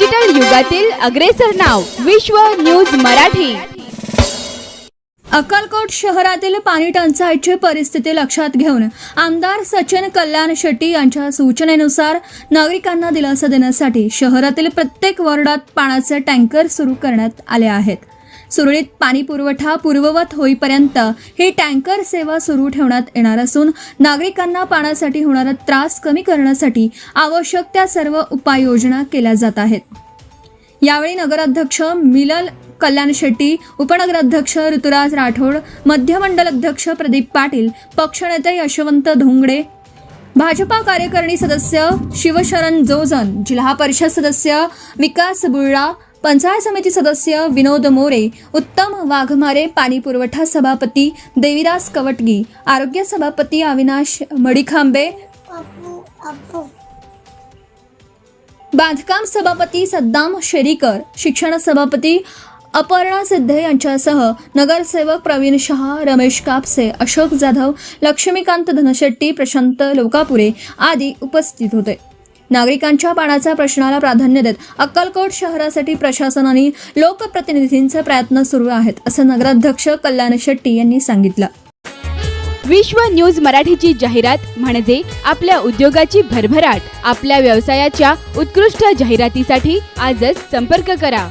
Digital युगातील अग्रेसर नाव विश्व न्यूज मराठी। अक्कलकोट शहरातील पाणी टंचाईची परिस्थिती लक्षात घेऊन आमदार सचिन कल्याण शेट्टी यांच्या सूचनेनुसार नागरिकांना दिलासा देण्यासाठी शहरातील प्रत्येक वॉर्डात पाण्याचे टँकर सुरू करण्यात आले आहेत। सुरळीत पाणी पुरवठा पूर्ववत होईपर्यंत ही टँकर सेवा सुरू ठेवण्यात येणार असून नागरिकांना पाण्यासाठी होणारा त्रास कमी करण्यासाठी आवश्यक त्या सर्व उपाययोजना केल्या जात आहेत। यावेळी नगराध्यक्ष मिलल कल्याण शेट्टी, उपनगराध्यक्ष ऋतुराज राठोड, मध्य मंडल अध्यक्ष प्रदीप पाटील, पक्षनेते यशवंत धोंगडे, भाजपा कार्यकारिणी सदस्य शिवशरण जोजन, जिल्हा परिषद सदस्य विकास बुळ्ळा, पंचायत समिती सदस्य विनोद मोरे, उत्तम वाघमारे, पाणी पुरवठा सभापती देविदास कवटगी, आरोग्य सभापती अविनाश मडिखांबे, बांधकाम सभापती सद्दाम शेरीकर, शिक्षण सभापती अपर्णा सिद्धे यांच्यासह नगरसेवक प्रवीण शहा, रमेश कापसे, अशोक जाधव, लक्ष्मीकांत धनशेट्टी, प्रशांत लोकापुरे आदी उपस्थित होते। नागरिकांच्या पाण्याच्या प्रश्नाला प्राधान्य देत अक्कलकोट शहरासाठी प्रशासनाने लोकप्रतिनिधींचे प्रयत्न सुरू आहेत, असं नगराध्यक्ष कल्याण शेट्टी यांनी सांगितलं। विश्व न्यूज मराठीची जाहिरात म्हणजे आपल्या उद्योगाची भरभराट। आपल्या व्यवसायाच्या उत्कृष्ट जाहिरातीसाठी आजच संपर्क करा।